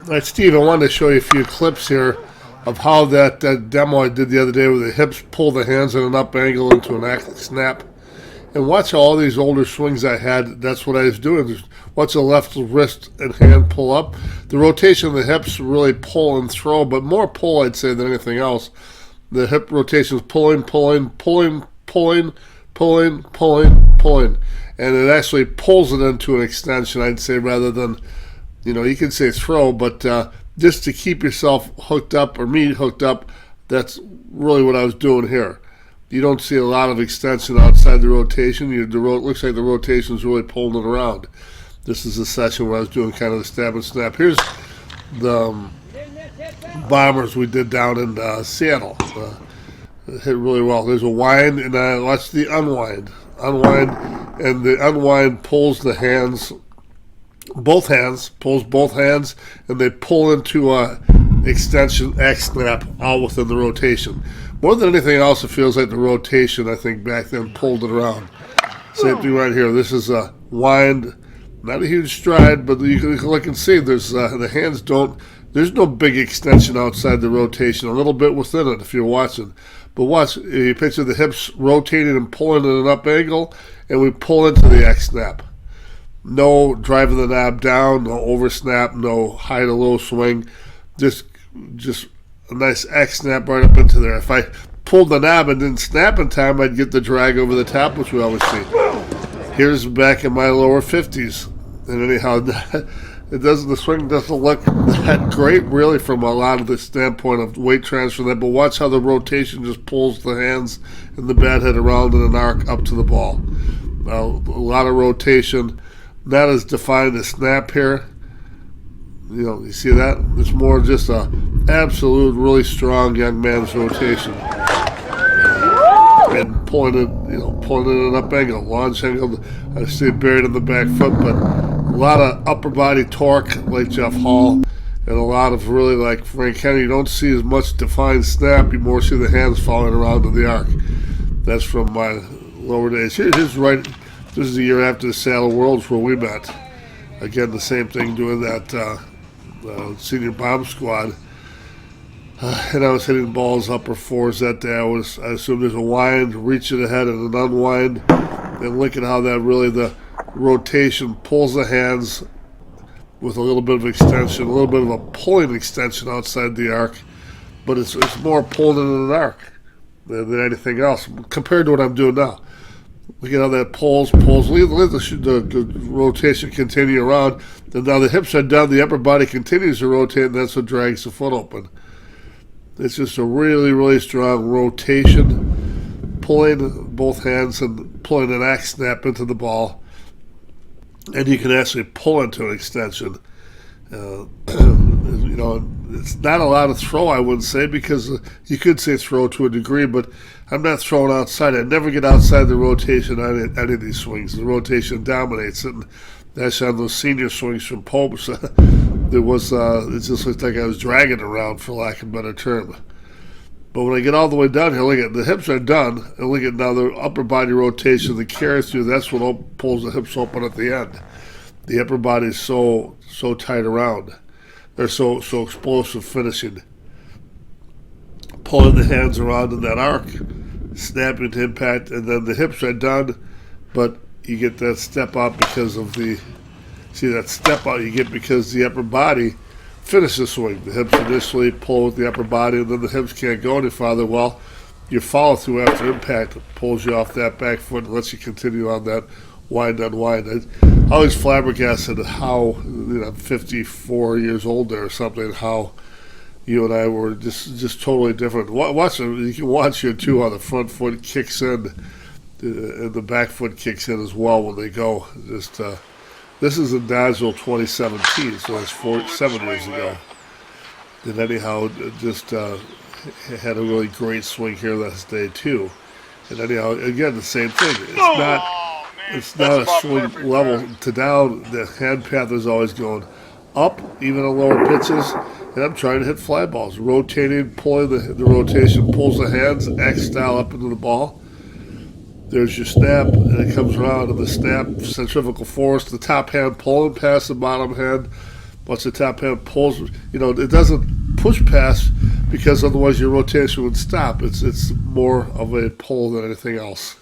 All right, Steve, I wanted to show you a few clips here of how that demo I did the other day where the hips pull the hands in an up angle into an act snap. And watch all these older swings I had. That's what I was doing. Watch the left wrist and hand pull up. The rotation of the hips really pull and throw, but more pull, I'd say, than anything else. The hip rotation is pulling, pulling, pulling, pulling, pulling, pulling, pulling. And it actually pulls it into an extension, I'd say, rather than, you can say throw, but just to keep yourself hooked up, or me hooked up, that's really what I was doing here. You don't see a lot of extension outside the rotation. It looks like the rotation is really pulling it around. This is a session where I was doing kind of the stab and snap. Here's the bombers we did down in Seattle. It hit really well. There's a wind, and watch the unwind. Unwind, and the unwind pulls the hands, pulls both hands, and they pull into a extension X snap all within the rotation. More than anything else, it feels like the rotation, I think, back then pulled it around. Same thing right here. This is a wind, not a huge stride, but you can look and see there's the hands there's no big extension outside the rotation, a little bit within it if you're watching. But watch, you picture the hips rotating and pulling at an up angle, and we pull into the X snap. No driving the knob down, no over snap, no high to low swing, just a nice X snap right up into there. If I pulled the knob and didn't snap in time, I'd get the drag over the top, which we always see. Here's back in my lower 50s. And anyhow, the swing doesn't look that great, really, from a lot of the standpoint of weight transfer. But watch how the rotation just pulls the hands and the bat head around in an arc up to the ball. A lot of rotation, not as defined as snap here. You see that? It's more just a absolute, really strong young man's rotation. And pulling it an up angle, launch angle. I see it buried in the back foot, but a lot of upper body torque like Jeff Hall, and a lot of really like Frank Kennedy. You don't see as much defined snap. You more see the hands falling around in the arc. That's from my lower days. This is a year after the Saddle Worlds where we met. Again, the same thing, doing that senior bomb squad, and I was hitting balls upper fours that day. I assume there's a wind, reach it ahead, and an unwind, and look at how that really the rotation pulls the hands with a little bit of extension, a little bit of a pulling extension outside the arc, but it's more pulling in an arc than anything else compared to what I'm doing now. Look at how that pulls. Let the rotation continue around. And now the hips are down, the upper body continues to rotate, and that's what drags the foot open. It's just a really, really strong rotation, pulling both hands and pulling an X snap into the ball. And you can actually pull into an extension. It's not a lot of throw, I wouldn't say, because you could say throw to a degree, but I'm not throwing outside. I never get outside the rotation on any of these swings. The rotation dominates it. And actually, on those senior swings from Popes, it just looked like I was dragging around, for lack of a better term. But when I get all the way down here, look at the hips are done, and look at now the upper body rotation that carries through. That's what pulls the hips open at the end. The upper body is so tight around. They're so explosive finishing. Pulling the hands around in that arc, snapping to impact, and then the hips are done, but you get that step out because of that step out you get because the upper body finishes the swing. The hips initially pull with the upper body, and then the hips can't go any farther. Well, your follow through after impact pulls you off that back foot and lets you continue on that wind unwind. I always flabbergasted at how, I'm 54 years old there or something, how you and I were just totally different. You can watch here too how the front foot kicks in, and the back foot kicks in as well when they go. This is in Dodgeville 2017, so that's 7 years ago. And anyhow, just had a really great swing here last day too. And anyhow, again, the same thing. It's not a swing level to down. The hand path is always going up, even on lower pitches. And I'm trying to hit fly balls, rotating, pulling the rotation, pulls the hands, X style up into the ball. There's your snap, and it comes around, and the snap, centrifugal force, the top hand pulling past the bottom hand, Once the top hand pulls, it doesn't push past because otherwise your rotation would stop. It's more of a pull than anything else.